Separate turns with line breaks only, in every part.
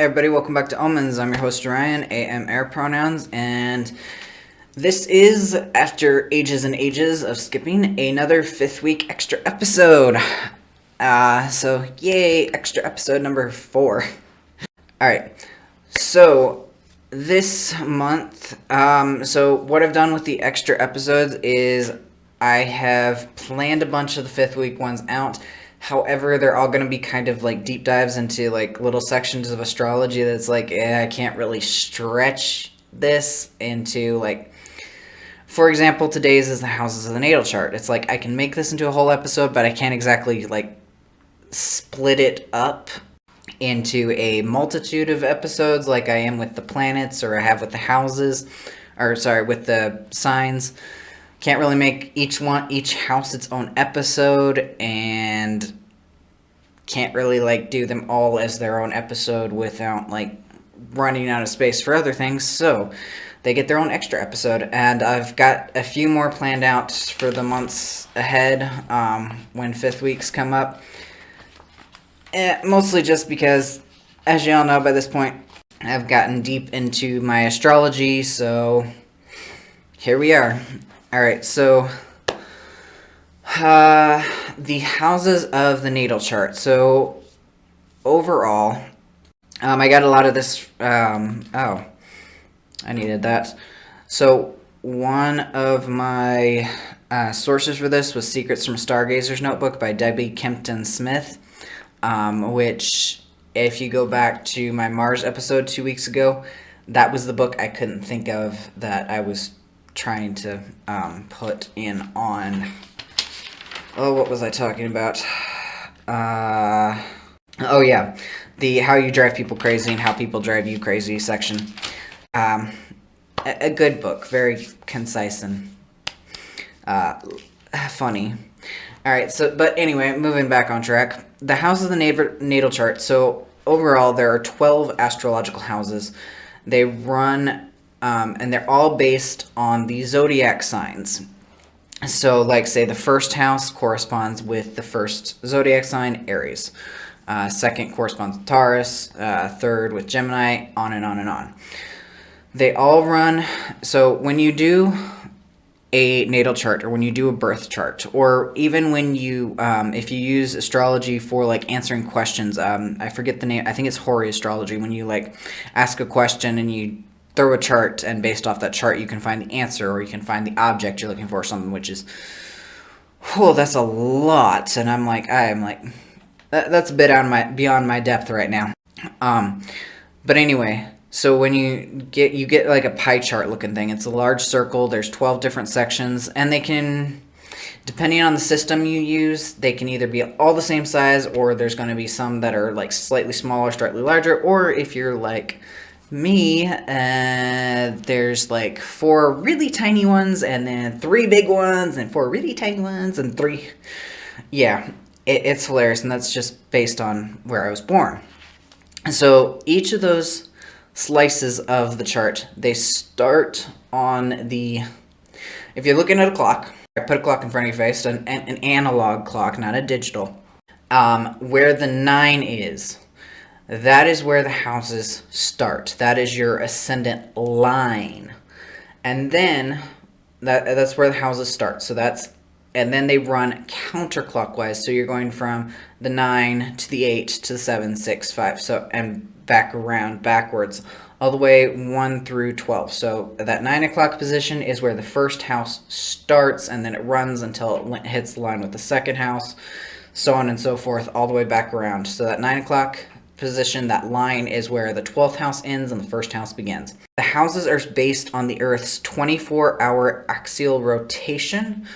Everybody, welcome back to Omens. I'm your host Ryan, AM air pronouns, and this is, after ages and ages of skipping, another 5th week extra episode. So yay, extra episode number 4. Alright, so this month, so what I've done with the extra episodes is I have planned a bunch of the 5th week ones out. However, they're all going to be kind of like deep dives into like little sections of astrology that's like, I can't really stretch this into like, for example, today's is the houses of the natal chart. It's like I can make this into a whole episode, but I can't exactly like split it up into a multitude of episodes like I am with the planets or I have with the houses, or sorry, with the signs. Can't really make each house its own episode, and can't really like do them all as their own episode without like running out of space for other things. So they get their own extra episode, and I've got a few more planned out for the months ahead when 5th weeks come up. Mostly just because, as you all know by this point, I've gotten deep into my astrology, so here we are. Alright, so the houses of the natal chart. So overall, I got a lot of this, I needed that. So one of my sources for this was Secrets from Stargazer's Notebook by Debbie Kempton Smith, which, if you go back to my Mars episode 2 weeks ago, that was the book I couldn't think of that I was trying to put in on, what was I talking about? Oh yeah, the how you drive people crazy and how people drive you crazy section. A good book, very concise and funny. Alright, so, but anyway, moving back on track. The houses of the natal chart. So overall, there are 12 astrological houses. They run and they're all based on the zodiac signs. So, like, say, the first house corresponds with the first zodiac sign, Aries. Second corresponds with Taurus. Third with Gemini, on and on and on. They all run. So, when you do a natal chart, or when you do a birth chart, or even when you, if you use astrology for, like, answering questions, I forget the name, I think it's Hori astrology, when you, like, ask a question and you throw a chart, and based off that chart you can find the answer, or you can find the object you're looking for, something which is, that's a lot, and I'm like, that's a bit beyond my depth right now. But anyway, so when you get like a pie chart looking thing. It's a large circle, there's 12 different sections, and they can, depending on the system you use, they can either be all the same size, or there's going to be some that are like slightly smaller, slightly larger, or if you're like me, there's like 4 really tiny ones, and then 3 big ones, and 4 really tiny ones, and 3, yeah, it's hilarious, and that's just based on where I was born. So each of those slices of the chart, they start on the, if you're looking at a clock, I put a clock in front of your face, an analog clock, not a digital, where the 9 is. That is where the houses start. That is your ascendant line. And then, that's where the houses start. So that's, and then they run counterclockwise. So you're going from the 9 to the 8 to the 7, 6, 5. So, and back around, backwards, all the way 1 through 12. So that 9 o'clock position is where the first house starts, and then it runs until it hits the line with the second house, so on and so forth, all the way back around. So that 9 o'clock position, that line, is where the 12th house ends and the first house begins. The houses are based on the Earth's 24-hour axial rotation.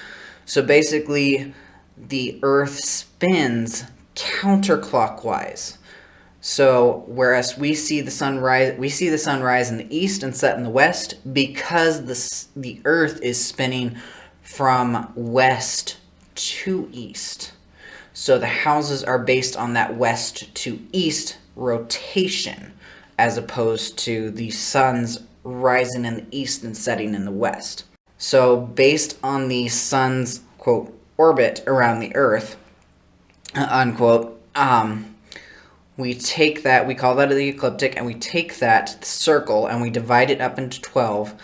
So basically, the Earth spins counterclockwise. So whereas we see the sun rise in the east and set in the west, because the Earth is spinning from west to east. So the houses are based on that west to east rotation, as opposed to the sun's rising in the east and setting in the west. So based on the sun's, quote, orbit around the Earth, unquote, we take that, we call that the ecliptic, and we take that circle and we divide it up into 12,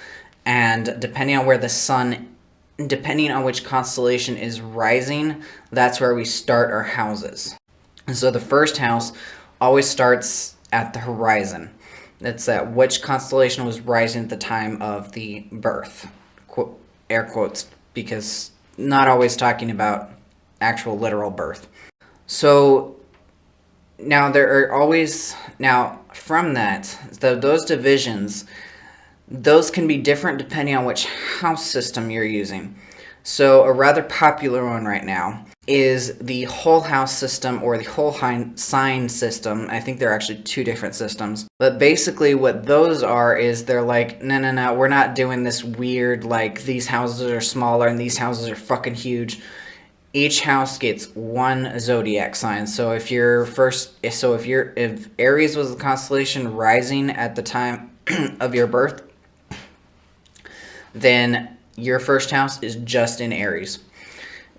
and depending on where the sun, depending on which constellation is rising, that's where we start our houses. And so the first house always starts at the horizon. That's at which constellation was rising at the time of the birth. Air quotes, because not always talking about actual literal birth. So now there are always, now from that, those divisions, those can be different depending on which house system you're using. So a rather popular one right now is the whole house system or the whole sign system. I think they're actually two different systems. But basically what those are is they're like, no, we're not doing this weird, like, these houses are smaller and these houses are fucking huge. Each house gets one zodiac sign. So if Aries was the constellation rising at the time of your birth, then your first house is just in Aries,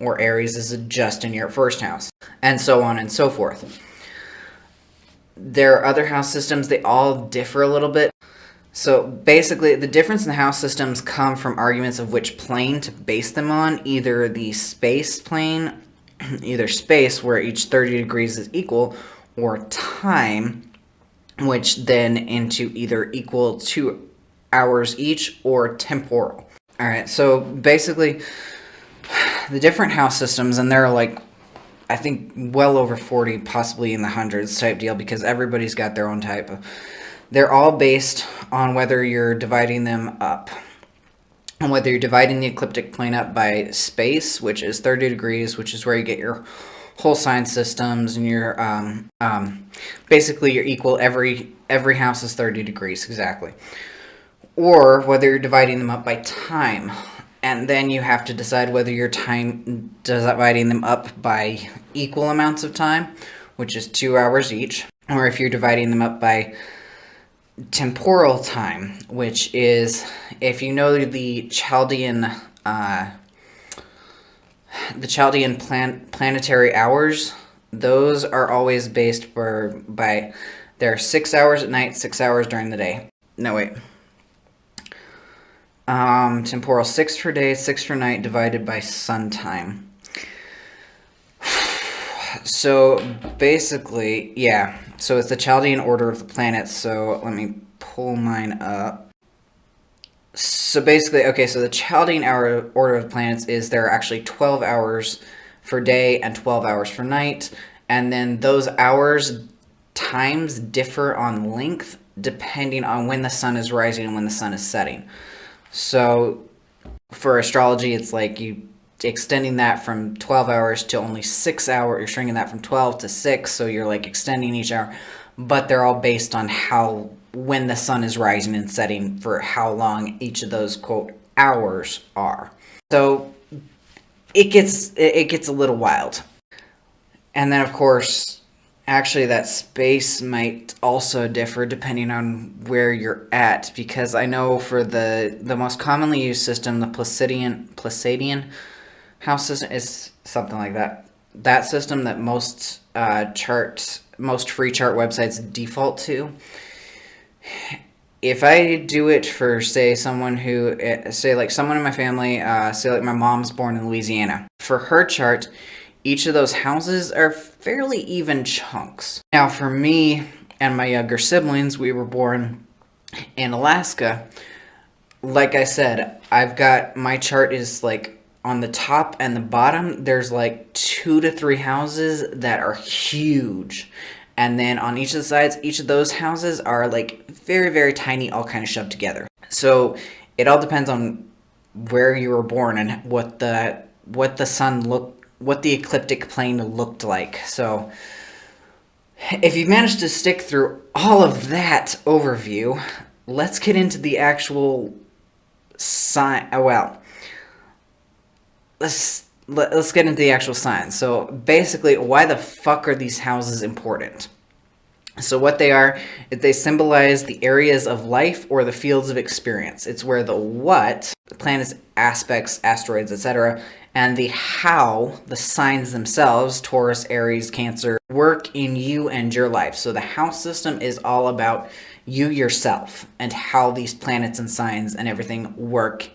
or Aries is just in your first house, and so on and so forth. There are other house systems, they all differ a little bit. So basically, the difference in the house systems come from arguments of which plane to base them on, either the space plane, either space, where each 30 degrees is equal, or time, which then into either equal 2 hours each, or temporal. Alright, so basically, the different house systems, and there are like, I think, well over 40, possibly in the hundreds type deal, because everybody's got their own type. They're all based on whether you're dividing them up. And whether you're dividing the ecliptic plane up by space, which is 30 degrees, which is where you get your whole sign systems, and your, basically you're equal, every house is 30 degrees, exactly. Or whether you're dividing them up by time. And then you have to decide whether you're dividing them up by equal amounts of time, which is 2 hours each, or if you're dividing them up by temporal time, which is, if you know the Chaldean planetary hours, those are always based by there are 6 hours at night, 6 hours during the day. No, wait. Temporal 6 for day, 6 for night, divided by sun time. So basically, yeah. So it's the Chaldean order of the planets. So let me pull mine up. So basically, okay, so the Chaldean order of the planets is there are actually 12 hours for day and 12 hours for night. And then those hours times differ on length depending on when the sun is rising and when the sun is setting. So for astrology, it's like you extending that from 12 hours to only 6 hours. You're shrinking that from 12 to 6, so you're like extending each hour. But they're all based on when the sun is rising and setting for how long each of those, quote, hours are. So it gets a little wild. And then, of course, actually that space might also differ depending on where you're at, because I know for the most commonly used system, the Pleiadian house system is something like that. That system that most free chart websites default to. If I do it for, say, someone who, like someone in my family, say like my mom's born in Louisiana, for her chart, each of those houses are fairly even chunks. Now, for me and my younger siblings, we were born in Alaska. Like I said, I've got, my chart is like on the top and the bottom, there's like 2 to 3 houses that are huge. And then on each of the sides, each of those houses are like very, very tiny, all kind of shoved together. So it all depends on where you were born and what the ecliptic plane looked like. So if you've managed to stick through all of that overview, let's get into the actual sign. Let's get into the actual signs. So basically, why the fuck are these houses important? So what they are, is they symbolize the areas of life or the fields of experience. It's where the what, planets, aspects, asteroids, etc., and how the signs themselves, Taurus, Aries, Cancer, work in you and your life. So the house system is all about you yourself and how these planets and signs and everything work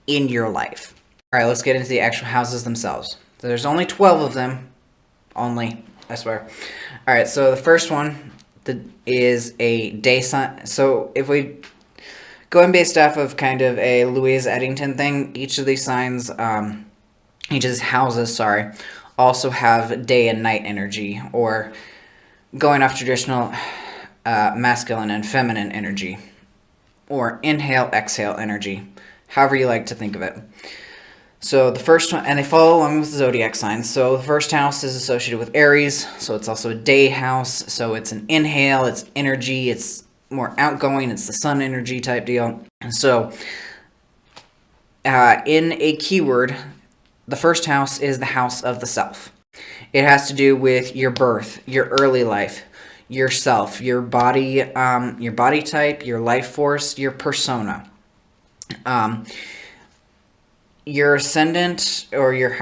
in your life. All right, let's get into the actual houses themselves. So there's only 12 of them. Only, I swear. All right, so the first one is a day sign. So if we going based off of kind of a Louise Eddington thing, each of these signs, each of these houses, also have day and night energy, or going off traditional masculine and feminine energy, or inhale, exhale energy, however you like to think of it. So the first one, and they follow along with the zodiac signs. So the first house is associated with Aries, so it's also a day house. So it's an inhale, it's energy, it's more outgoing, it's the sun energy type deal. And so in a keyword, the first house is the house of the self. It has to do with your birth, your early life, yourself, your body type, your life force, your persona. Your ascendant or your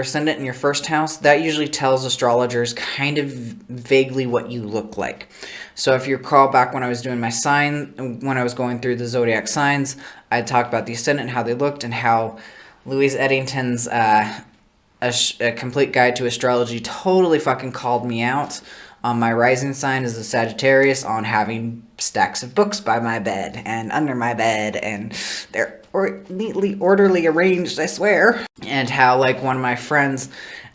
ascendant in your first house, that usually tells astrologers kind of vaguely what you look like. So if you recall back when I was doing my when I was going through the zodiac signs, I talked about the ascendant and how they looked, and how Louise Eddington's a complete guide to astrology totally fucking called me out on my rising sign as a Sagittarius on having stacks of books by my bed and under my bed, and they're neatly orderly arranged, I swear. And how, like, one of my friends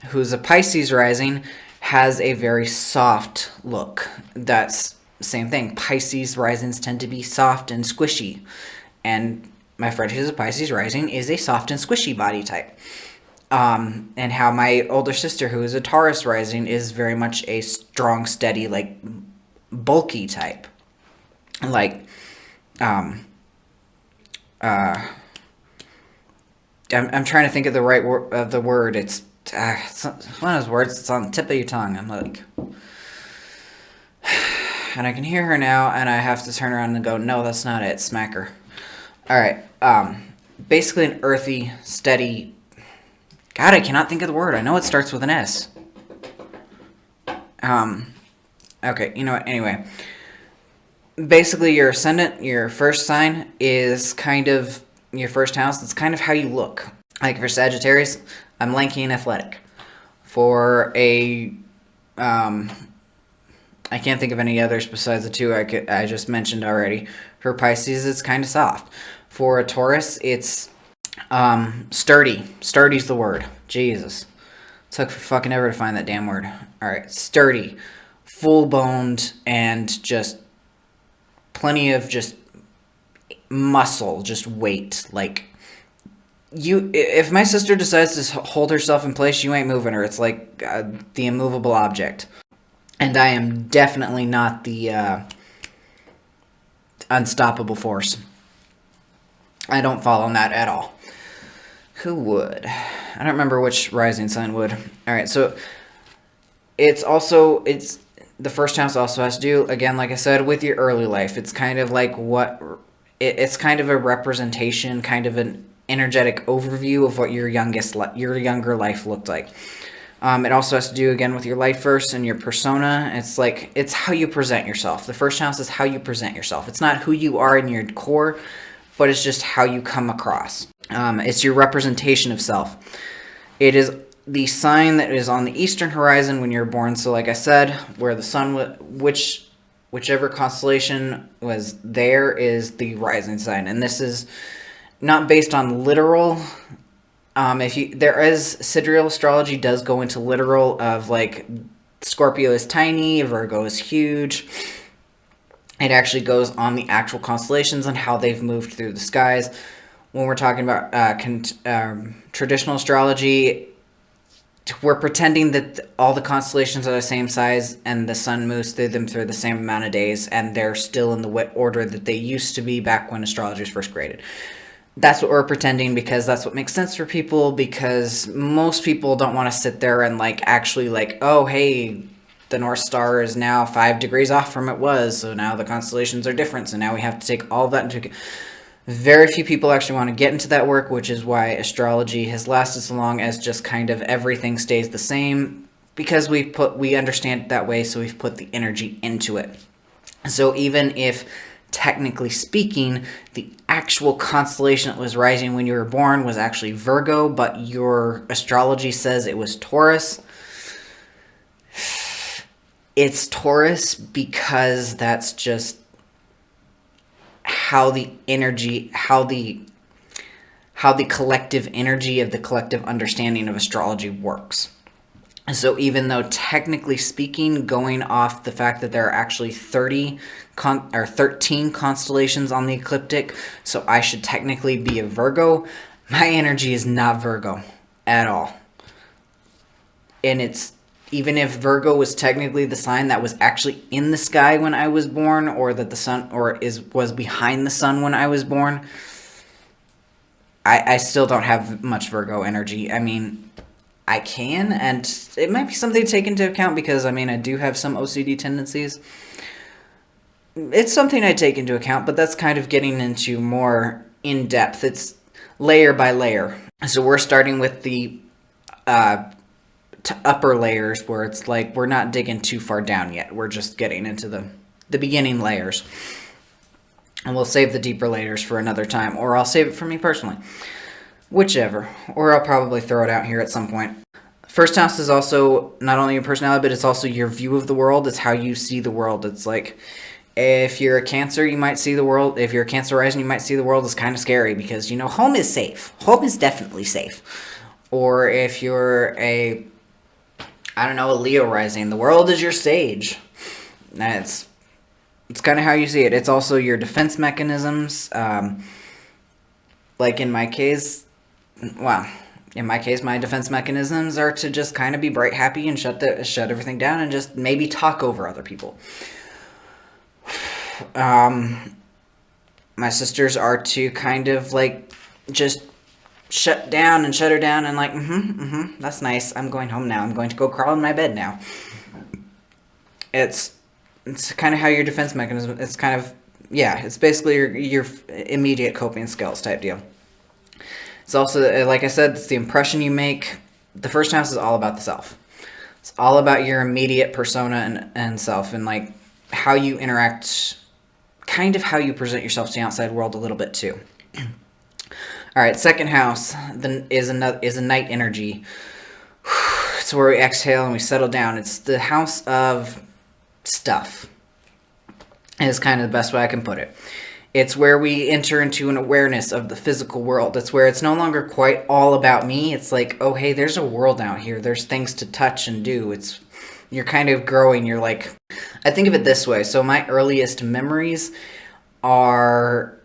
who's a Pisces rising has a very soft look. That's same thing. Pisces risings tend to be soft and squishy, and my friend who's a Pisces rising is a soft and squishy body type. And how my older sister, who is a Taurus rising, is very much a strong, steady, like, bulky type. Like, I'm trying to think of the right word. It's one of those words that's on the tip of your tongue. I'm like, and I can hear her now, and I have to turn around and go, no, that's not it. Smack her. All right. Basically an earthy, steady. God, I cannot think of the word. I know it starts with an S. Okay, you know what? Anyway. Basically, your ascendant, your first sign, is kind of your first house. It's kind of how you look. Like for Sagittarius, I'm lanky and athletic. For a, I can't think of any others besides the two I just mentioned already. For Pisces, it's kind of soft. For a Taurus, it's sturdy. Sturdy's the word. Jesus. Took for fucking ever to find that damn word. Alright, sturdy. Full-boned and just plenty of just muscle, just weight. Like, if my sister decides to hold herself in place, you ain't moving her. It's like the immovable object. And I am definitely not the unstoppable force. I don't follow that at all. Who would? I don't remember which rising sign would. Alright, so it's the first house also has to do, again, like I said, with your early life. It's kind of like it's kind of a representation, kind of an energetic overview of what your younger life looked like. It also has to do, again, with your life verse and your persona. It's how you present yourself. The first house is how you present yourself. It's not who you are in your core, but it's just how you come across. It's your representation of self. It is the sign that is on the eastern horizon when you're born. So like I said, where the sun, whichever constellation was there, is the rising sign. And this is not based on literal. There is sidereal astrology does go into literal of, like, Scorpio is tiny, Virgo is huge. It actually goes on the actual constellations and how they've moved through the skies. When we're talking about traditional astrology, we're pretending that all the constellations are the same size and the sun moves through them through the same amount of days, and they're still in the order that they used to be back when astrology was first created. That's what we're pretending, because that's what makes sense for people, because most people don't want to sit there and, like, actually, like, oh, hey, the North Star is now 5 degrees off from it was, so now the constellations are different, so now we have to take all of that into account. Very few people actually want to get into that work, which is why astrology has lasted so long, as just kind of everything stays the same, because we understand it that way, so we've put the energy into it. So even if, technically speaking, the actual constellation that was rising when you were born was actually Virgo, but your astrology says it was Taurus, it's Taurus because that's just how the energy, how the collective energy of the collective understanding of astrology works. So even though technically speaking, going off the fact that there are actually 13 constellations on the ecliptic, so I should technically be a Virgo, my energy is not Virgo at all. And it's, even if Virgo was technically the sign that was actually in the sky when I was born, or that the sun, was behind the sun when I was born, I still don't have much Virgo energy. I mean, I can, and it might be something to take into account, because, I mean, I do have some OCD tendencies. It's something I take into account, but that's kind of getting into more in-depth. It's layer by layer. So we're starting with the upper layers, where it's like we're not digging too far down yet. We're just getting into the beginning layers. And we'll save the deeper layers for another time, or I'll save it for me personally. Whichever. Or I'll probably throw it out here at some point. First house is also not only your personality, but it's also your view of the world. It's how you see the world. It's like, if you're a Cancer, you might see the world. If you're a Cancer rising, you might see the world as kind of scary, because, you know, home is safe. Home is definitely safe. Or if you're a, I don't know, a Leo rising, the world is your stage. And it's kind of how you see it. It's also your defense mechanisms. Like in my case, my defense mechanisms are to just kind of be bright, happy, and shut everything down, and just maybe talk over other people. My sisters are to kind of like just shut her down and like, that's nice. I'm going home now. I'm going to go crawl in my bed now. It's kind of how your defense mechanism, it's kind of, yeah, it's basically your immediate coping skills type deal. It's also, like I said, it's the impression you make. The first house is all about the self. It's all about your immediate persona and self, and like how you interact, kind of how you present yourself to the outside world a little bit too. All right, second house is a night energy. It's where we exhale and we settle down. It's the house of stuff. Is kind of the best way I can put it. It's where we enter into an awareness of the physical world. It's where it's no longer quite all about me. It's like, oh, hey, there's a world out here. There's things to touch and do. You're kind of growing. You're like, I think of it this way. So my earliest memories are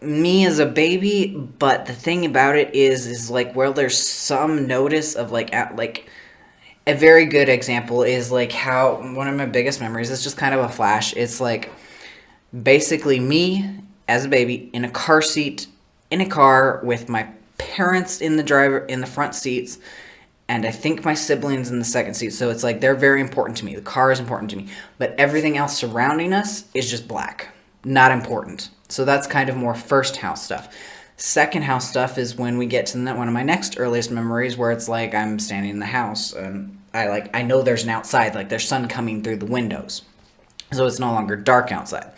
me as a baby, but the thing about it is like, well, there's some notice of like a very good example is like how one of my biggest memories is just kind of a flash. It's like basically me as a baby in a car seat, in a car with my parents in the front seats, and I think my siblings in the second seat. So it's like they're very important to me. The car is important to me, but everything else surrounding us is just black, not important. So that's kind of more first house stuff. Second house stuff is when we get to one of my next earliest memories, where it's like I'm standing in the house and I know there's an outside, like there's sun coming through the windows, so it's no longer dark outside.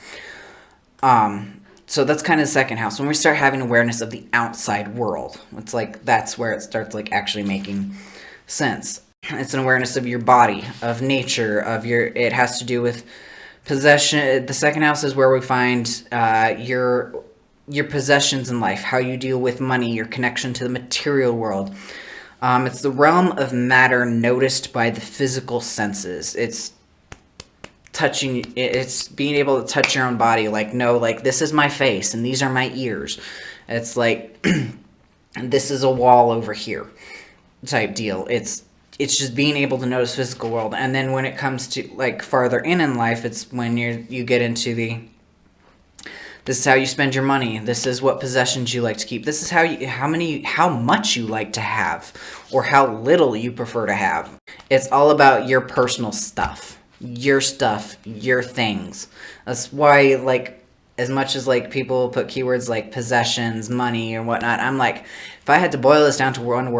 So that's kind of the second house. When we start having awareness of the outside world, it's like that's where it starts like actually making sense. It's an awareness of your body, of nature, it has to do with possession. The second house is where we find your possessions in life, how you deal with money, your connection to the material world. It's the realm of matter noticed by the physical senses. It's being able to touch your own body, like, no, like, this is my face, and these are my ears. It's like, this is a wall over here type deal. It's just being able to notice physical world. And then when it comes to, like, farther in life, it's when you get into this is how you spend your money. This is what possessions you like to keep. This is how much you like to have, or how little you prefer to have. It's all about your personal stuff, your things. That's why, like, as much as like people put keywords like possessions, money, and whatnot, I'm like, if I had to boil this down to one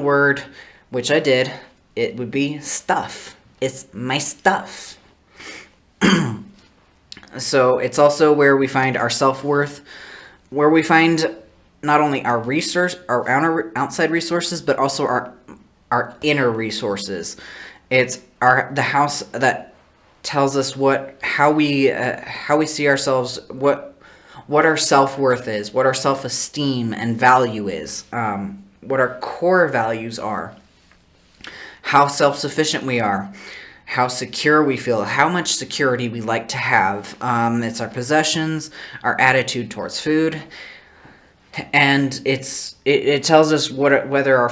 word, which I did, it would be stuff. It's my stuff. So it's also where we find our self-worth, where we find not only our outside resources, but also our inner resources. It's the house that tells us how we see ourselves, what our self-worth is, what our self-esteem and value is, what our core values are, how self-sufficient we are, how secure we feel, how much security we like to have. It's our possessions, our attitude towards food, and it tells us what our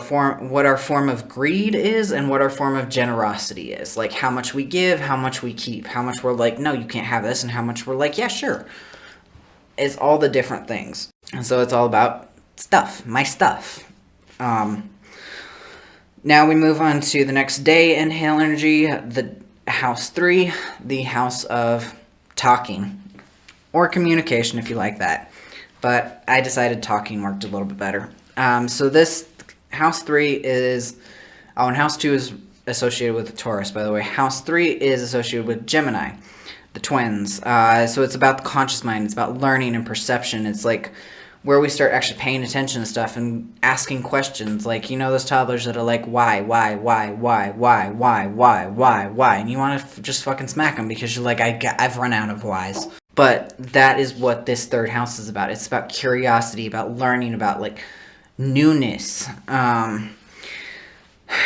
form of greed is and what our form of generosity is. Like how much we give, how much we keep, how much we're like, no, you can't have this, and how much we're like, yeah, sure. It's all the different things. And so it's all about stuff, my stuff. Now we move on to the next day in Hail Energy, the house 3, the house of talking, or communication if you like that. But I decided talking worked a little bit better. So this house 3 is, and house 2 is associated with the Taurus, by the way. House 3 is associated with Gemini, the twins. So it's about the conscious mind. It's about learning and perception. It's like where we start actually paying attention to stuff and asking questions. Like, you know, those toddlers that are like, why, and you want to just fucking smack them because you're like, I've run out of whys. But that is what this third house is about. It's about curiosity, about learning, about like newness,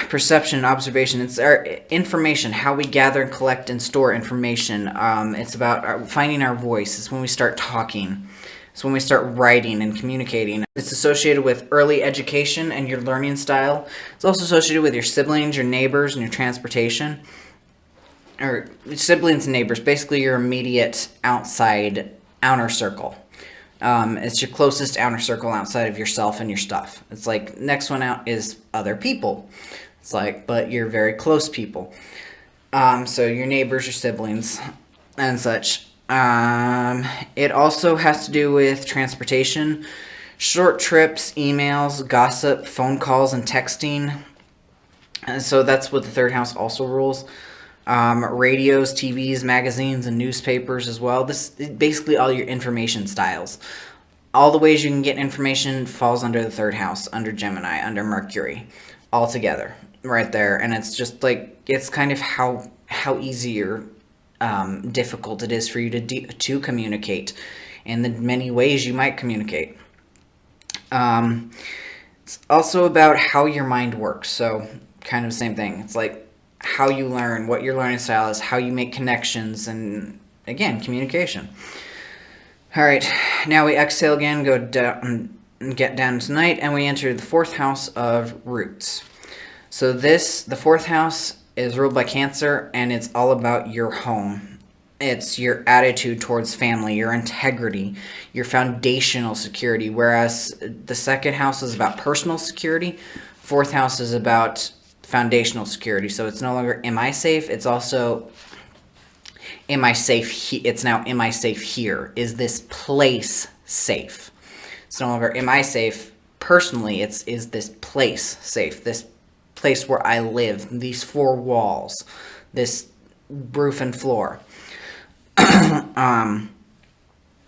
perception, observation. It's our information, how we gather and collect and store information. It's about finding our voice. It's when we start talking. It's when we start writing and communicating. It's associated with early education and your learning style. It's also associated with your siblings, your neighbors, and your transportation. Or siblings and neighbors, basically your immediate outer circle. It's your closest outer circle outside of yourself and your stuff. It's like, next one out is other people. It's like, but you're very close people. So your neighbors, your siblings, and such. It also has to do with transportation, short trips, emails, gossip, phone calls, and texting. And so that's what the third house also rules. Radios, TVs, magazines, and newspapers as well. This is basically all your information styles. All the ways you can get information falls under the third house, under Gemini, under Mercury, all together, right there. And it's just like, it's kind of how easy or difficult it is for you to communicate, and the many ways you might communicate. It's also about how your mind works. So kind of the same thing. It's like how you learn, what your learning style is, how you make connections, and again, communication. All right, now we exhale again, go down and get down tonight, and we enter the fourth house of roots. So the fourth house is ruled by Cancer, and it's all about your home. It's your attitude towards family, your integrity, your foundational security, whereas the second house is about personal security. Fourth house is about foundational security. So it's no longer am I safe, it's also am I safe it's now am I safe here? Is this place safe? It's no longer am I safe personally, is this place safe? This place where I live, these four walls, this roof and floor.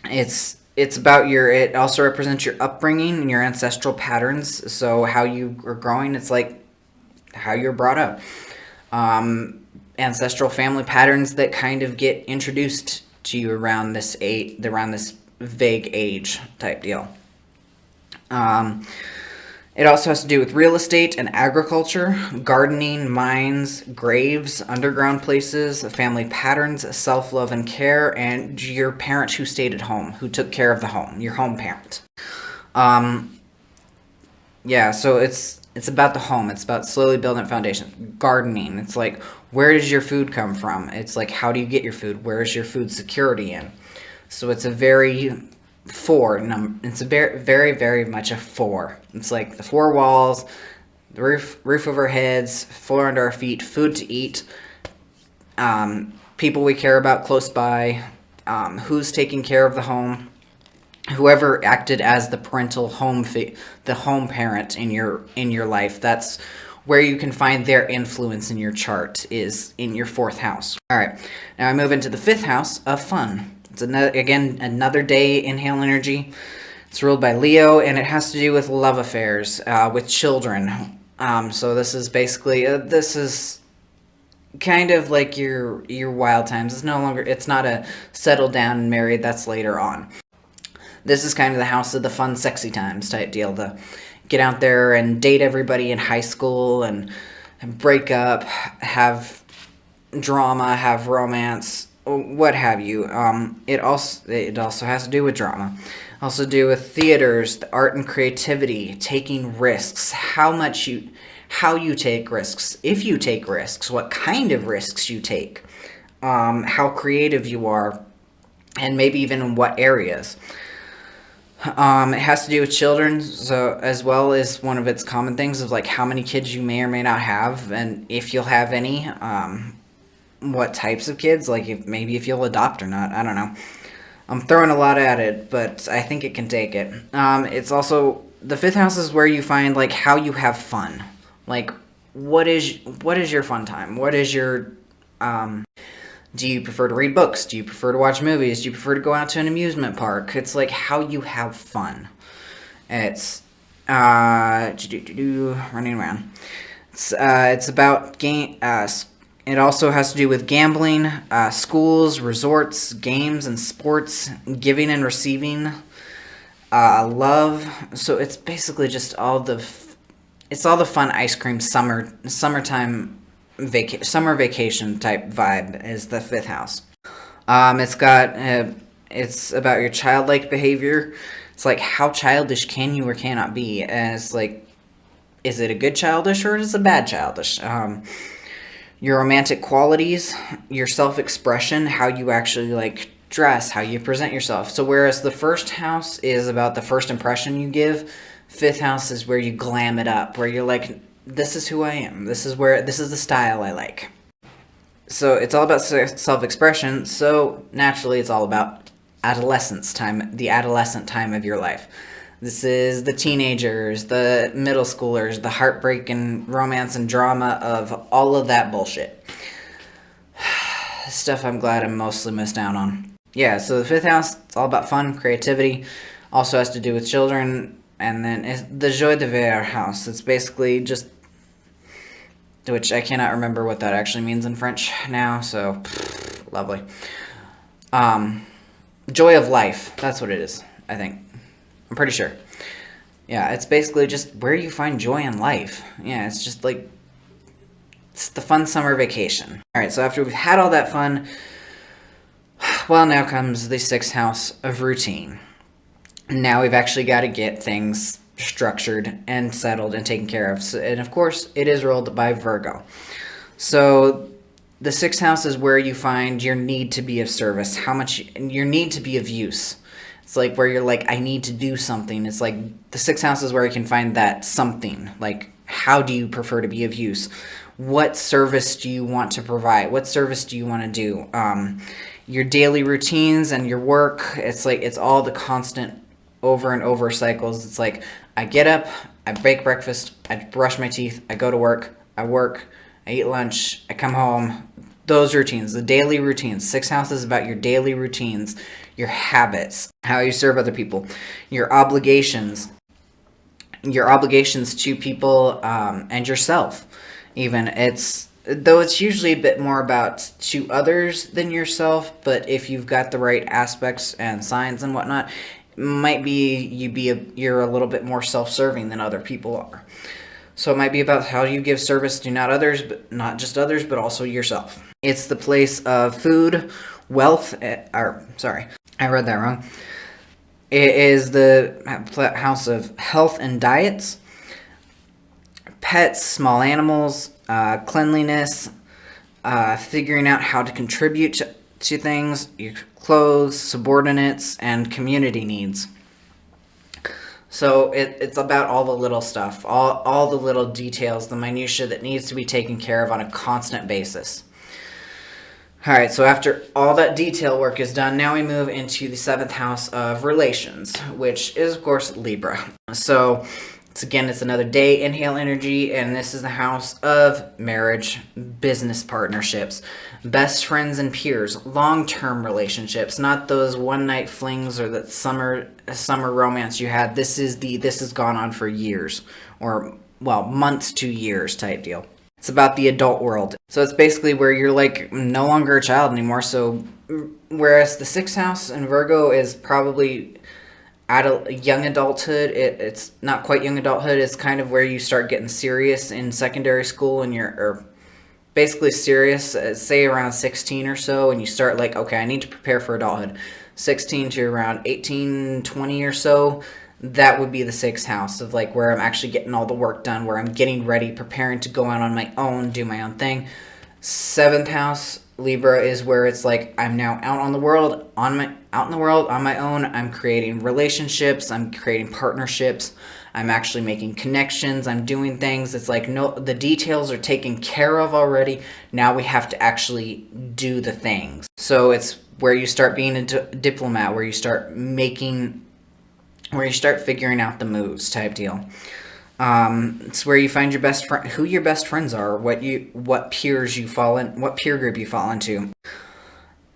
It's about it also represents your upbringing and your ancestral patterns. So how you are growing, it's like how you're brought up. Ancestral family patterns that kind of get introduced to you around this vague age type deal. It also has to do with real estate and agriculture, gardening, mines, graves, underground places, family patterns, self-love and care, and your parent who stayed at home, who took care of the home, your home parent. Yeah, so it's about the home. It's about slowly building a foundation. Gardening, it's like, where does your food come from? It's like, how do you get your food? Where is your food security in? So it's a very it's a very, very, very much a 4. It's like the 4 walls, the roof over our heads, floor under our feet, food to eat, people we care about close by, who's taking care of the home, whoever acted as the parental the home parent in your life. That's where you can find their influence in your chart, is in your 4th house. All right, now I move into the 5th house of fun. It's another day inhale energy. It's ruled by Leo, and it has to do with love affairs with children. So this is basically this is kind of like your wild times. It's not a settle down and married. That's later on. This is kind of the house of the fun, sexy times type deal. The get out there and date everybody in high school and break up, have drama, have romance, what have you. It also has to do with drama. Also do with theaters, the art and creativity, taking risks, how you take risks, if you take risks, what kind of risks you take, how creative you are, and maybe even in what areas. It has to do with children, so as well as one of its common things of like how many kids you may or may not have, and if you'll have any, what types of kids, like if you'll adopt or not. I don't know. I'm throwing a lot at it, but I think it can take it. It's also, the 5th house is where you find like how you have fun. Like what is your fun time? What is your do you prefer to read books? Do you prefer to watch movies? Do you prefer to go out to an amusement park? It's like how you have fun. It's running around. It's about game. It also has to do with gambling, schools, resorts, games and sports, giving and receiving, love. So it's basically just all the fun ice cream summertime. Summer vacation type vibe is the 5th house. It's about your childlike behavior. It's like how childish can you or cannot be, and it's like, is it a good childish or is it a bad childish? Your romantic qualities, your self-expression, how you actually like dress, how you present yourself. So whereas the 1st house is about the first impression you give, 5th house is where you glam it up, where you're like, this is who I am. This is the style I like. So it's all about self-expression. So naturally, it's all about adolescence time, the adolescent time of your life. This is the teenagers, the middle schoolers, the heartbreak and romance and drama of all of that bullshit. Stuff I'm glad I'm mostly missed out on. Yeah, so the 5th house, it's all about fun, creativity. Also has to do with children. And then it's the joie de vivre house. It's basically just, which I cannot remember what that actually means in French now, so lovely. Joy of life, that's what it is, I think. I'm pretty sure. Yeah, it's basically just where you find joy in life. Yeah, it's just like, it's the fun summer vacation. Alright, so after we've had all that fun, well, now comes the 6th house of routine. Now we've actually got to get things structured and settled and taken care of. So, and of course, it is ruled by Virgo. So the 6th house is where you find your need to be of service, your need to be of use. It's like where you're like, I need to do something. It's like the 6th house is where you can find that something. Like, how do you prefer to be of use? What service do you want to provide? What service do you want to do? Your daily routines and your work, it's like, it's all the constant over and over cycles. It's like, I get up, I bake breakfast, I brush my teeth, I go to work, I eat lunch, I come home. Those routines, the daily routines. 6th house is about your daily routines, your habits, how you serve other people, your obligations to people, and yourself. Even it's usually a bit more about to others than yourself, but if you've got the right aspects and signs and whatnot, might be you're a little bit more self-serving than other people are. So it might be about how you give service to not just others, but also yourself. It's the place of food, wealth, sorry, I read that wrong. It is the house of health and diets, pets, small animals, cleanliness, figuring out how to contribute to things, your clothes, subordinates, and community needs. So it's about all the little stuff, all the little details, the minutia that needs to be taken care of on a constant basis. All right, so after all that detail work is done, now we move into the 7th house of relations, which is, of course, Libra. So, it's another day inhale energy, and this is the house of marriage, business partnerships, best friends and peers, long-term relationships, not those one-night flings or that summer romance you had. This has gone on for years, or, well, months to years type deal. It's about the adult world. So it's basically where you're like no longer a child anymore. So whereas the 6th house in Virgo is probably young adulthood, it's not quite young adulthood. It's kind of where you start getting serious in secondary school, and or basically serious, say around 16 or so, and you start like, okay, I need to prepare for adulthood. 16 to around 18, 20 or so. That would be the 6th house of like where I'm actually getting all the work done, where I'm getting ready, preparing to go out on my own, do my own thing. 7th house, Libra, is where it's like I'm now out in the world on my own. I'm creating relationships, I'm creating partnerships, I'm actually making connections, I'm doing things. It's like, no, the details are taken care of already. Now we have to actually do the things. So it's where you start being a diplomat, where you start figuring out the moves type deal. It's where you find your best friend, who your best friends are, what peer group you fall into.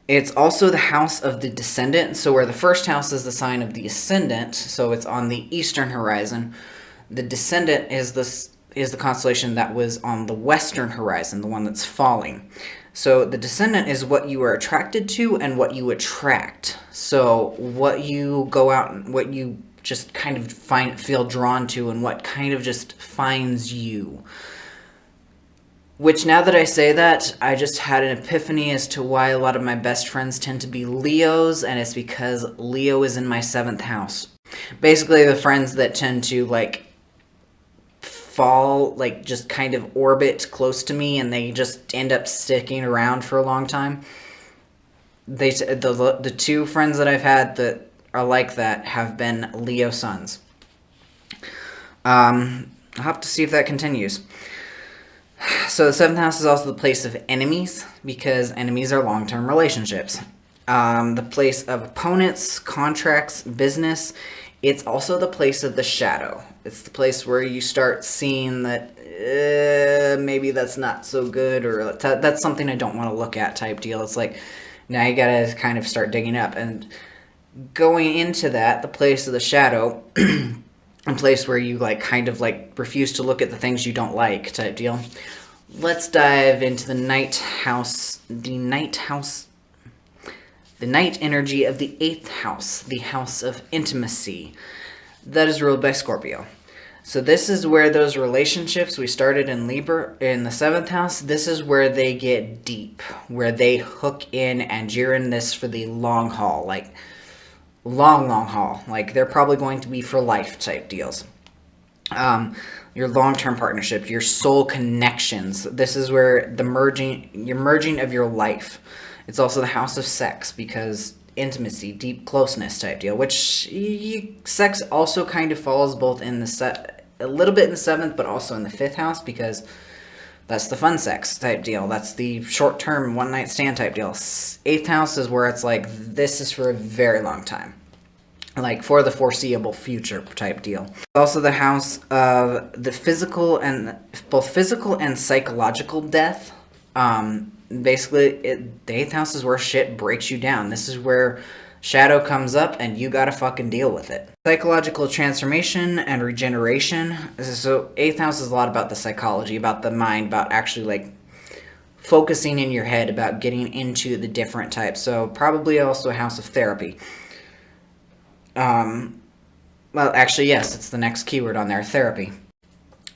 It's also the house of the Descendant. So where the 1st house is the sign of the Ascendant, so it's on the eastern horizon. The Descendant is the constellation that was on the western horizon, the one that's falling. So the Descendant is what you are attracted to and what you attract. So what you go out and what you just kind of feel drawn to, and what kind of just finds you. Which, now that I say that, I just had an epiphany as to why a lot of my best friends tend to be Leos, and it's because Leo is in my 7th house. Basically, the friends that tend to like fall, like just kind of orbit close to me, and they just end up sticking around for a long time. The 2 friends that I've had that are like that have been Leo suns. I'll have to see if that continues. So the 7th house is also the place of enemies, because enemies are long-term relationships. The place of opponents, contracts, business. It's also the place of the shadow. It's the place where you start seeing that maybe that's not so good, or that's something I don't want to look at type deal. It's like, now you gotta kind of start digging up. And going into that, the place of the shadow, a place where you like kind of like refuse to look at the things you don't like type deal. Let's dive into the night energy of the 8th house, the house of intimacy, that is ruled by Scorpio. So this is where those relationships we started in Libra in the 7th house, this is where they get deep, where they hook in, and you're in this for the long haul, like long haul. Like they're probably going to be for life type deals. Your long-term partnership, your soul connections. This is where your merging of your life. It's also the house of sex, because intimacy, deep closeness type deal, which sex also kind of falls both in a little bit in the 7th, but also in the 5th house, because that's the fun sex type deal. That's the short-term one-night stand type deal. 8th house is where it's like, this is for a very long time, like for the foreseeable future type deal. Also the house of the both physical and psychological death. Basically, the 8th house is where shit breaks you down. This is where shadow comes up and you gotta fucking deal with it. Psychological transformation and regeneration. So 8th house is a lot about the psychology, about the mind, about actually like focusing in your head, about getting into the different types. So probably also a house of therapy. Well, actually, yes, it's the next keyword on there, therapy.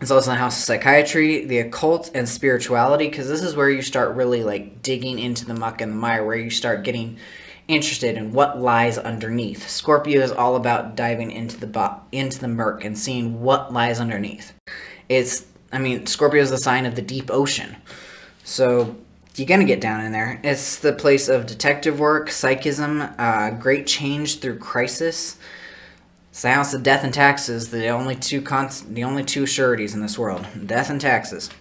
It's also the house of psychiatry, the occult, and spirituality, because this is where you start really like digging into the muck and the mire, where you start getting interested in what lies underneath. Scorpio is all about diving into the murk and seeing what lies underneath. Scorpio is the sign of the deep ocean, so you're gonna get down in there. It's the place of detective work, psychism, great change through crisis. It's the house of death and taxes, the only two sureties in this world, death and taxes.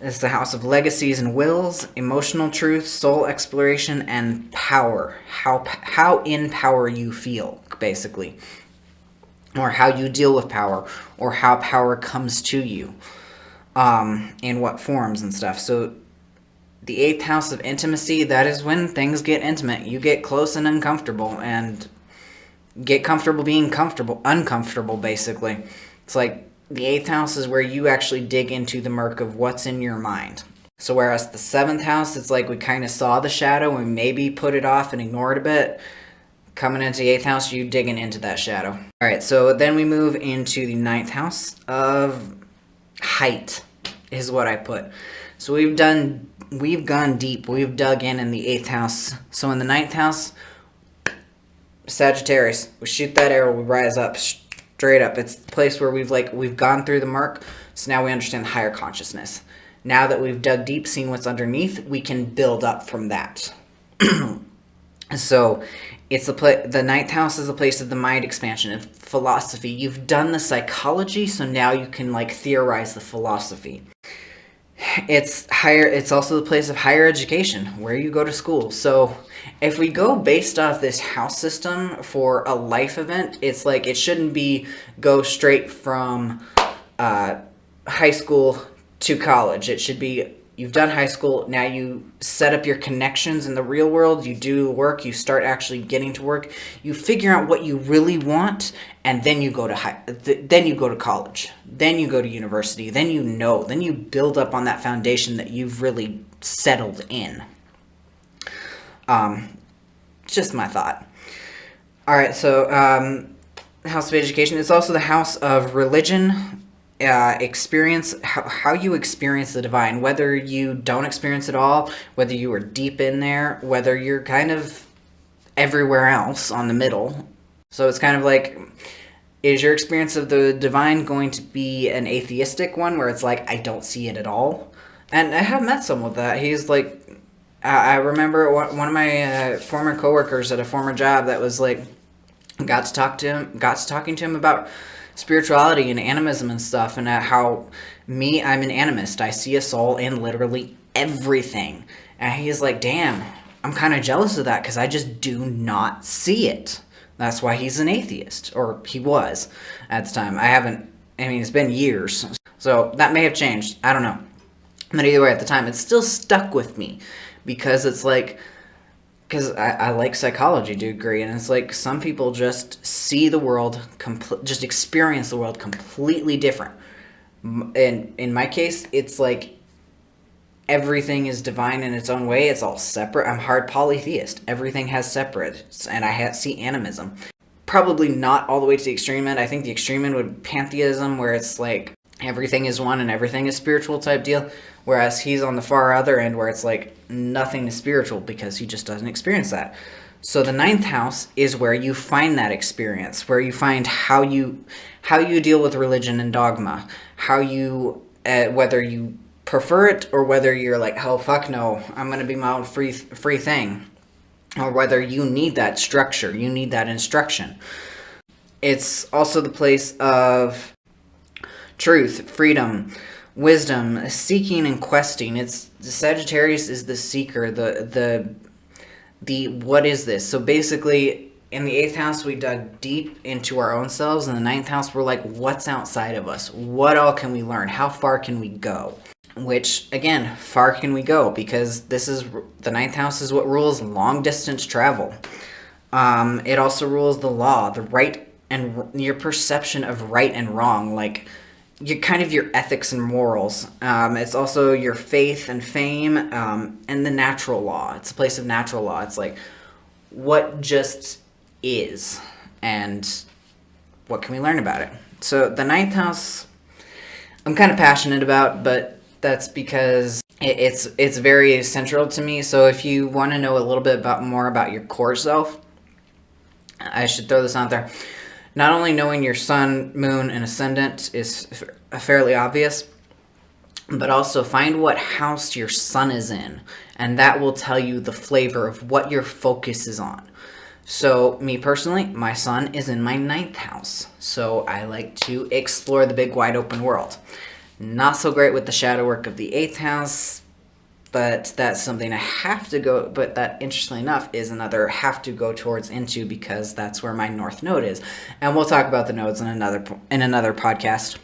It's the house of legacies and wills, emotional truth, soul exploration, and power. How in power you feel, basically. Or how you deal with power. Or how power comes to you. In what forms and stuff. So the 8th house of intimacy, that is when things get intimate. You get close and uncomfortable. And get comfortable being uncomfortable, basically. It's like the 8th house is where you actually dig into the murk of what's in your mind. So whereas the 7th house, it's like we kind of saw the shadow and maybe put it off and ignore it a bit. Coming into the 8th house, you digging into that shadow. All right, so then we move into the 9th house of height, is what I put. So we've gone deep. We've dug in the 8th house. So in the 9th house, Sagittarius, we shoot that arrow, we rise up. Straight up. It's the place where we've gone through the murk, so now we understand the higher consciousness. Now that we've dug deep, seen what's underneath, we can build up from that. So, it's the 9th house is a place of the mind expansion and philosophy. You've done the psychology, so now you can theorize the philosophy. It's also the place of higher education, where you go to school. So, if we go based off this house system for a life event, it's like it shouldn't go straight from high school to college. It should be, you've done high school, now you set up your connections in the real world, you do work, you start actually getting to work, you figure out what you really want, and then you go to then you go to college, then you go to university, then you build up on that foundation that you've really settled in. Just my thought. All right, so house of education. It's also the house of religion, experience, how you experience the divine, whether you don't experience it all, whether you are deep in there, whether you're kind of everywhere else on the middle. So it's kind of like, is your experience of the divine going to be an atheistic one where it's like, I don't see it at all? And I have met someone with that. He's like, I remember one of my former coworkers at a former job that was like, got to talking to him about spirituality and animism and stuff, and how I'm an animist. I see a soul in literally everything. And he's like, damn, I'm kind of jealous of that because I just do not see it. That's why he's an atheist, or he was at the time. It's been years, so that may have changed. I don't know. But either way, at the time, it still stuck with me. Because it's like, because I like psychology to a degree, and it's like some people just see the world, just experience the world completely different. And in my case, it's like everything is divine in its own way. It's all separate. I'm hard polytheist. Everything has separates, and I see animism. Probably not all the way to the extreme end. I think the extreme end would be pantheism, where it's like everything is one and everything is spiritual type deal. Whereas he's on the far other end where it's like nothing is spiritual because he just doesn't experience that. So the 9th house is where you find that experience, where you find how you deal with religion and dogma, how you, whether you prefer it or whether you're like, oh fuck no, I'm going to be my own free thing. Or whether you need that structure, you need that instruction. It's also the place of truth, freedom, wisdom, seeking and questing. It's the Sagittarius is the seeker, the what is this? So basically, in the 8th house, we dug deep into our own selves. In the 9th house, we're like, what's outside of us? What all can we learn? How far can we go? Which, again, far can we go? Because the 9th house is what rules long distance travel. It also rules the law, the right, and your perception of right and wrong, like your ethics and morals. It's also your faith and fame, and the natural law. It's a place of natural law. It's like what just is, and what can we learn about it? So the 9th house, I'm kind of passionate about, but that's because it's very central to me. So if you want to know a little bit more about your core self, I should throw this out there. Not only knowing your sun, moon, and ascendant is fairly obvious, but also find what house your sun is in, and that will tell you the flavor of what your focus is on. So, me personally, my sun is in my 9th house, so I like to explore the big wide open world. Not so great with the shadow work of the 8th house, but that's something I have to go, but that, interestingly enough, is another have to go towards into, because that's where my North Node is. And we'll talk about the nodes in another podcast.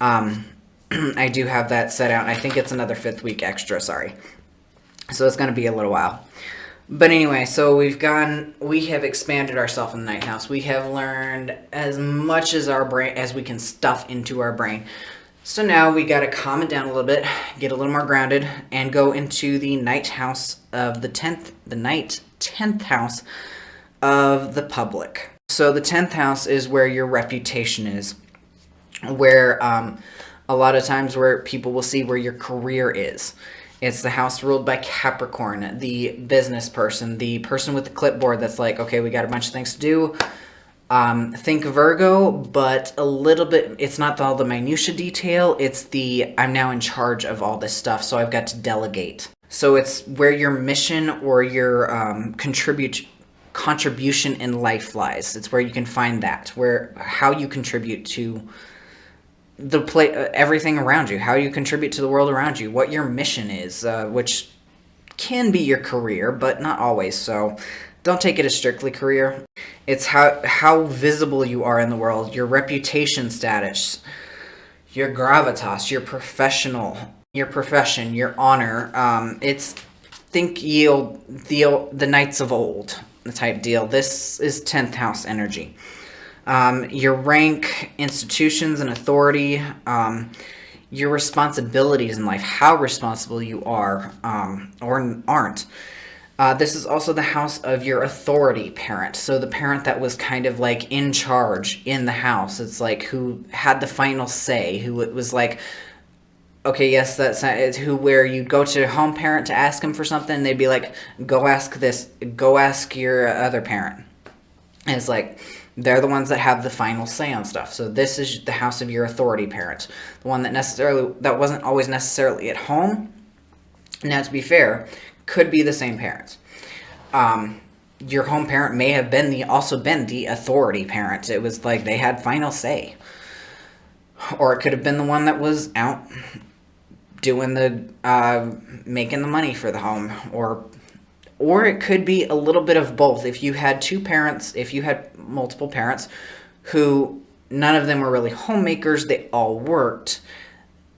I do have that set out, and I think it's another 5th week extra, sorry. So it's going to be a little while. But anyway, so we have expanded ourselves in the 9th house. We have learned as much as our brain, as we can stuff into our brain. So now we got to calm it down a little bit, get a little more grounded, and go into the ninth house of the 10th house of the public. So the 10th house is where your reputation is, where a lot of times where people will see where your career is. It's the house ruled by Capricorn, the business person, the person with the clipboard that's like, okay, we got a bunch of things to do. Think Virgo, but a little bit, it's not all the minutia detail, it's the, I'm now in charge of all this stuff, so I've got to delegate. So it's where your mission or your contribution in life lies. It's where you can find that, where how you contribute to the everything around you, how you contribute to the world around you, what your mission is, which can be your career, but not always. So don't take it as strictly career. It's how visible you are in the world, your reputation status, your gravitas, your profession, your honor. It's think the knights of old type deal. This is 10th house energy. Your rank, institutions, and authority, your responsibilities in life, how responsible you are or aren't. This is also the house of your authority parent. So the parent that was kind of like in charge in the house. It's like who had the final say, who it was like, okay, yes, that's who, where you'd go to home parent to ask him for something. They'd be like, go ask your other parent. And it's like, they're the ones that have the final say on stuff. So this is the house of your authority parent. The one that wasn't always necessarily at home. Now, to be fair, could be the same parents. Your home parent may have also been the authority parent. It was like they had final say. Or it could have been the one that was out doing making the money for the home, or it could be a little bit of both. If you had multiple parents who none of them were really homemakers, they all worked,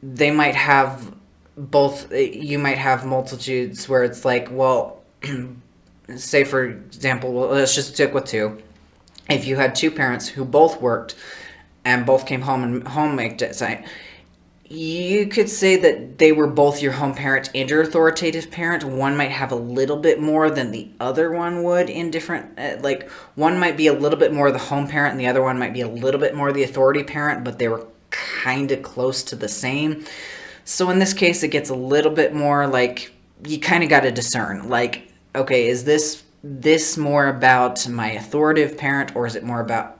they might have both. You might have multitudes where it's like, well, say for example, let's just stick with two. If you had two parents who both worked and both came home and homemaked at night, you could say that they were both your home parent and your authoritative parent. One might have a little bit more than the other one would in different, like one might be a little bit more the home parent and the other one might be a little bit more the authority parent, but they were kind of close to the same. So in this case, it gets a little bit more like, you kind of got to discern, like, okay, is this more about my authoritative parent, or is it more about,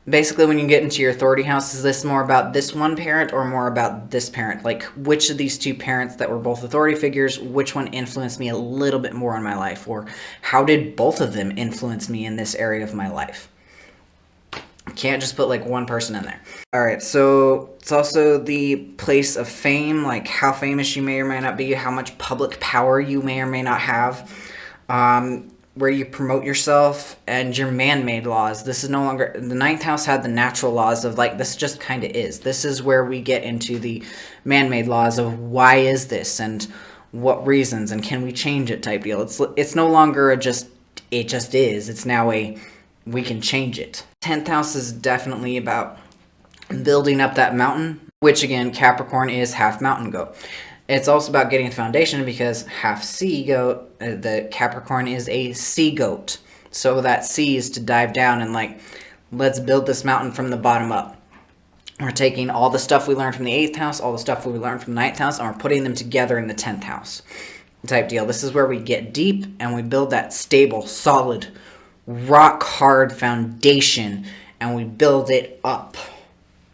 basically, when you get into your authority house, is this more about this one parent or more about this parent? Like, which of these two parents that were both authority figures, which one influenced me a little bit more in my life? Or how did both of them influence me in this area of my life? You can't just put, like, one person in there. Alright, so it's also the place of fame, like how famous you may or may not be, how much public power you may or may not have. Where you promote yourself, and your man-made laws. This is no longer, the ninth house had the natural laws of like, this just kind of is. This is where we get into the man-made laws of why is this and what reasons and can we change it type deal. It's no longer it just is. It's now we can change it. 10th house is definitely about building up that mountain, which again, Capricorn is half mountain goat. It's also about getting a foundation because half sea goat, the Capricorn is a sea goat. So that sea is to dive down and like, let's build this mountain from the bottom up. We're taking all the stuff we learned from the 8th house, all the stuff we learned from the 9th house, and we're putting them together in the 10th house type deal. This is where we get deep and we build that stable, solid, rock hard foundation, and we build it up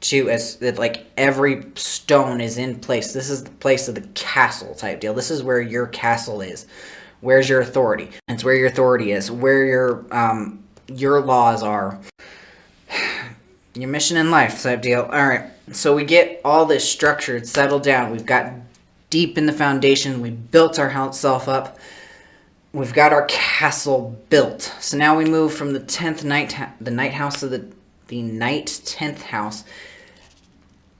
to as like every stone is in place. This is the place of the castle type deal. This is where your castle is. Where's your authority? It's where your authority is, where your laws are, your mission in life type deal. All right, So we get all this structured, settled down. We've got deep in the foundation. We built our self up. We've got our castle built. So now we move from the 10th night house to the night 10th house.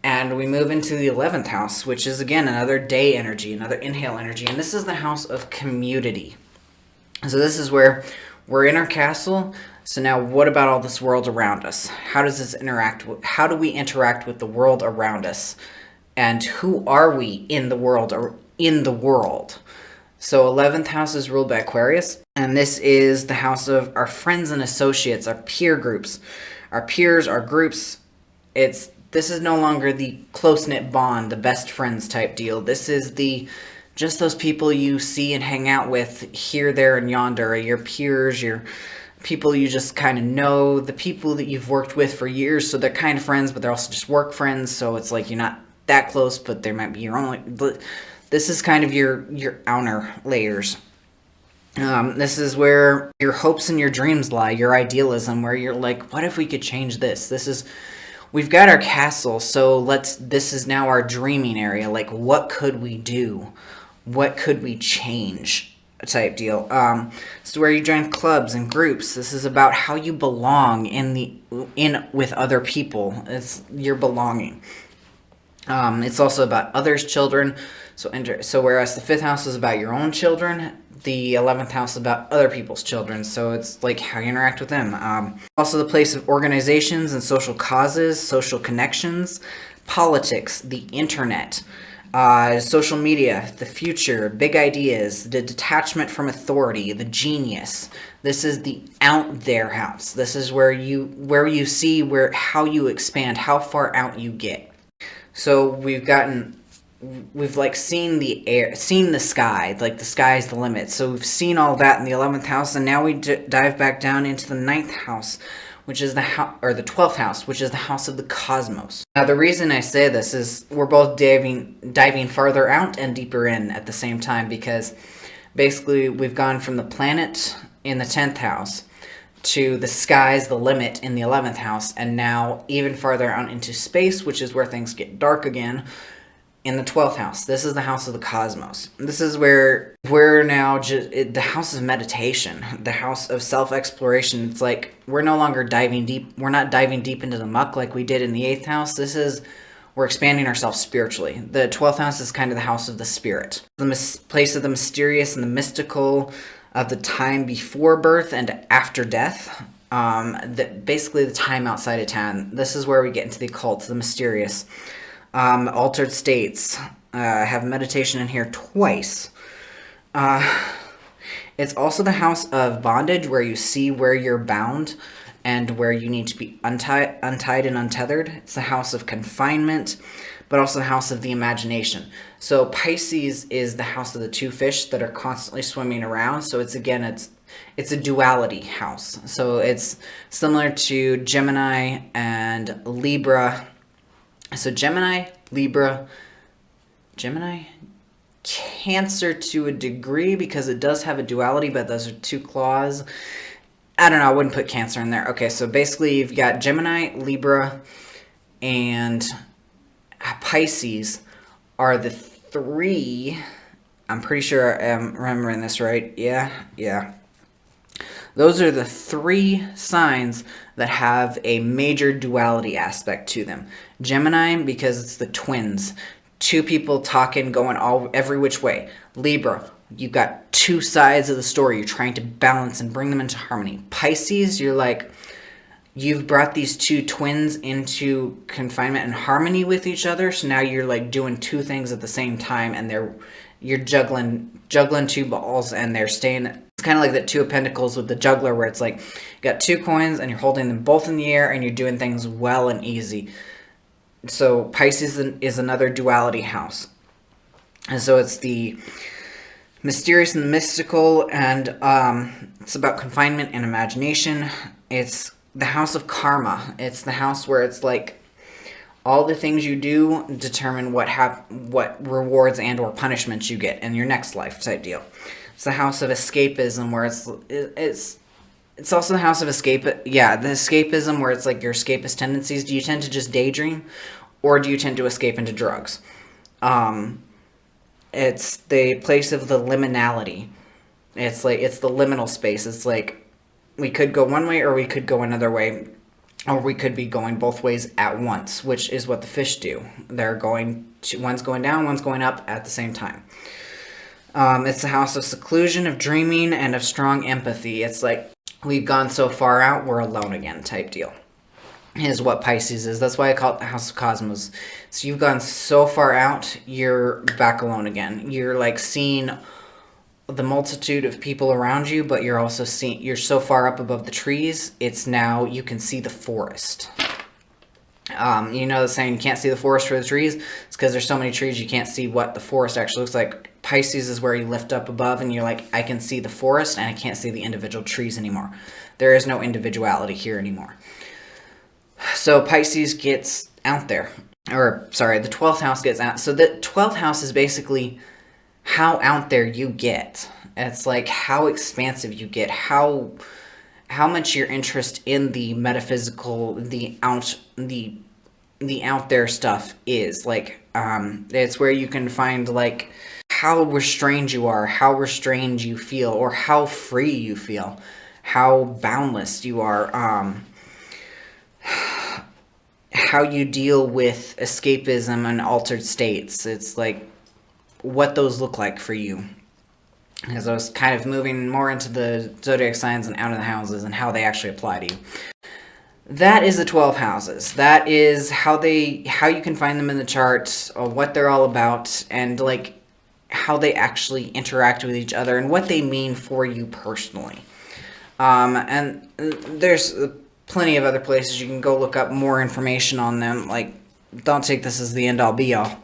And we move into the 11th house, which is, again, another day energy, another inhale energy. And this is the house of community. So this is where we're in our castle. So now what about all this world around us? How does this interact? How do we interact with the world around us? And who are we in the world or in the world? So 11th house is ruled by Aquarius. And this is the house of our friends and associates, our peer groups, our peers, our groups. This is no longer the close-knit bond, the best friends type deal. This is just those people you see and hang out with here, there, and yonder. Your peers, your people you just kind of know, the people that you've worked with for years. So they're kind of friends, but they're also just work friends. So it's like you're not that close, but they might be your own. This is kind of your outer layers. This is where your hopes and your dreams lie, your idealism, where you're like, what if we could change this? We've got our castle, so this is now our dreaming area. Like, what could we do? What could we change? Type deal. This is where you join clubs and groups. This is about how you belong with other people. It's your belonging. It's also about others' children. So whereas the 5th house is about your own children, the 11th house is about other people's children. So it's like how you interact with them. Also the place of organizations and social causes, social connections, politics, the internet, social media, the future, big ideas, the detachment from authority, the genius. This is the out there house. This is where you see how you expand, how far out you get. So we've like seen the sky, like the sky's the limit. So we've seen all that in the 11th house, and now we dive back down into the 9th house, which is the 12th house, which is the house of the cosmos. Now the reason I say this is we're both diving farther out and deeper in at the same time, because basically we've gone from the planet in the 10th house to the sky's the limit in the 11th house, and now even farther out into space, which is where things get dark again, in the 12th house. This is the house of the cosmos. This is where we're now the house of meditation, the house of self-exploration. It's like we're no longer diving deep. We're not diving deep into the muck like we did in the 8th house. We're expanding ourselves spiritually. The 12th house is kind of the house of the spirit, the place of the mysterious and the mystical, of the time before birth and after death. Basically the time outside of town. This is where we get into the occult, the mysterious. Altered states. Have meditation in here twice. It's also the house of bondage, where you see where you're bound and where you need to be untied and untethered. It's the house of confinement, but also the house of the imagination. So Pisces is the house of the two fish that are constantly swimming around. So it's a duality house. So it's similar to Gemini and Libra. So Gemini, Libra, Cancer to a degree, because it does have a duality, but those are two claws. I don't know, I wouldn't put Cancer in there. Okay, so basically you've got Gemini, Libra, and Pisces are the three. I'm pretty sure I'm remembering this right. Yeah. Those are the three signs that have a major duality aspect to them. Gemini, because it's the twins. Two people talking, going every which way. Libra, you've got two sides of the story. You're trying to balance and bring them into harmony. Pisces, you've brought these two twins into confinement and harmony with each other. So now you're like doing two things at the same time, and you're juggling two balls, and they're staying. It's kind of like the Two of Pentacles with the juggler, where it's like you got two coins and you're holding them both in the air and you're doing things well and easy. So Pisces is another duality house. And so it's the mysterious and the mystical, and it's about confinement and imagination. It's the house of karma. It's the house where it's like all the things you do determine what rewards and or punishments you get in your next life type deal. It's the house of escapism, where it's also the house of the escapism, where it's like your escapist tendencies. Do you tend to just daydream, or do you tend to escape into drugs? It's the place of the liminality. It's like, it's the liminal space. It's like, we could go one way or we could go another way, or we could be going both ways at once, which is what the fish do. They're going to, one's going down, one's going up at the same time. It's the house of seclusion, of dreaming, and of strong empathy. It's like, we've gone so far out, we're alone again type deal, is what Pisces is. That's why I call it the house of cosmos. So you've gone so far out, you're back alone again. You're like seeing the multitude of people around you, but you're also seeing, you're so far up above the trees, it's now, you can see the forest. You know the saying, you can't see the forest for the trees? It's because there's so many trees you can't see what the forest actually looks like. Pisces is where you lift up above and you're like, I can see the forest and I can't see the individual trees anymore. There is no individuality here anymore. So Pisces gets out there. Or, sorry, the 12th house gets out. So the 12th house is basically how out there you get. It's like how expansive you get, how much your interest in the metaphysical, the out there stuff is. Like, it's where you can find like how restrained you are, how restrained you feel, or how free you feel, how boundless you are, how you deal with escapism and altered states. It's like what those look like for you. Because I was kind of moving more into the zodiac signs and out of the houses and how they actually apply to you. That is the 12 houses. That is how you can find them in the chart, or what they're all about, and like how they actually interact with each other and what they mean for you personally. And there's plenty of other places you can go look up more information on them. Like, don't take this as the end-all be-all.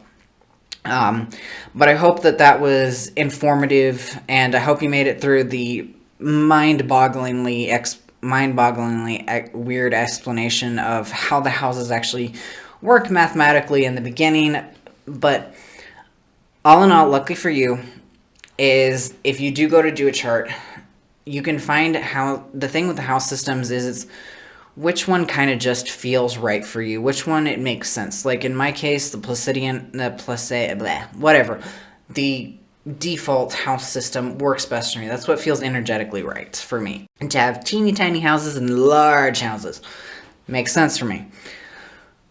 But I hope that was informative, and I hope you made it through the mind-bogglingly weird explanation of how the houses actually work mathematically in the beginning. But all in all, luckily for you, is if you do go to do a chart, you can find how, the thing with the house systems is it's which one kind of just feels right for you, which one it makes sense. Like in my case, the default house system works best for me. That's what feels energetically right for me. And to have teeny tiny houses and large houses makes sense for me.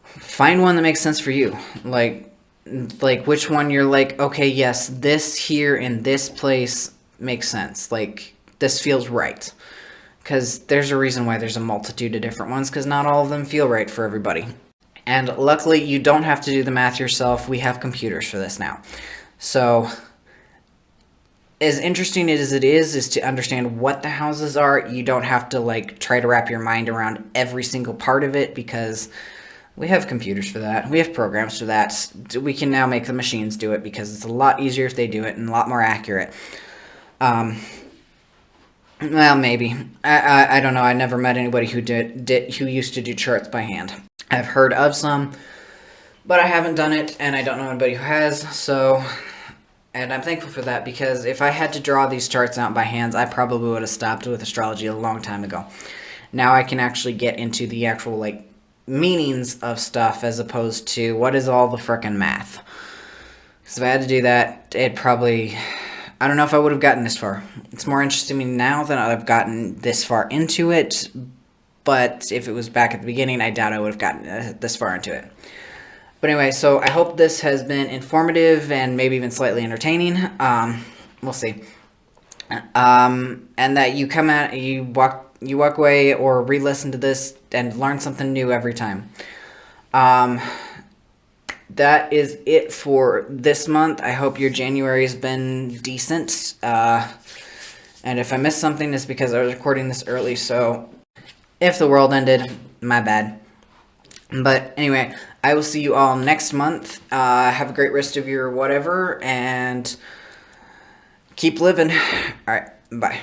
Find one that makes sense for you. Like which one you're like, okay, yes, this here in this place makes sense. Like, this feels right. Because there's a reason why there's a multitude of different ones, because not all of them feel right for everybody. And luckily, you don't have to do the math yourself. We have computers for this now. So, as interesting as it is to understand what the houses are, you don't have to, like, try to wrap your mind around every single part of it, because we have computers for that. We have programs for that. We can now make the machines do it, because it's a lot easier if they do it and a lot more accurate. Well, maybe. I don't know. I never met anybody who used to do charts by hand. I've heard of some, but I haven't done it, and I don't know anybody who has, so, and I'm thankful for that, because if I had to draw these charts out by hands, I probably would have stopped with astrology a long time ago. Now I can actually get into the actual, like, meanings of stuff, as opposed to what is all the frickin' math. Because if I had to do that, it'd probably, I don't know if I would have gotten this far. It's more interesting to me now that I've gotten this far into it, but if it was back at the beginning, I doubt I would have gotten this far into it. But anyway, so I hope this has been informative and maybe even slightly entertaining. We'll see. And that you come out, you walk away or re-listen to this and learn something new every time. That is it for this month. I hope your January has been decent. And if I missed something, it's because I was recording this early, so if the world ended, my bad. But anyway, I will see you all next month. Have a great rest of your whatever, and keep living. Alright, bye.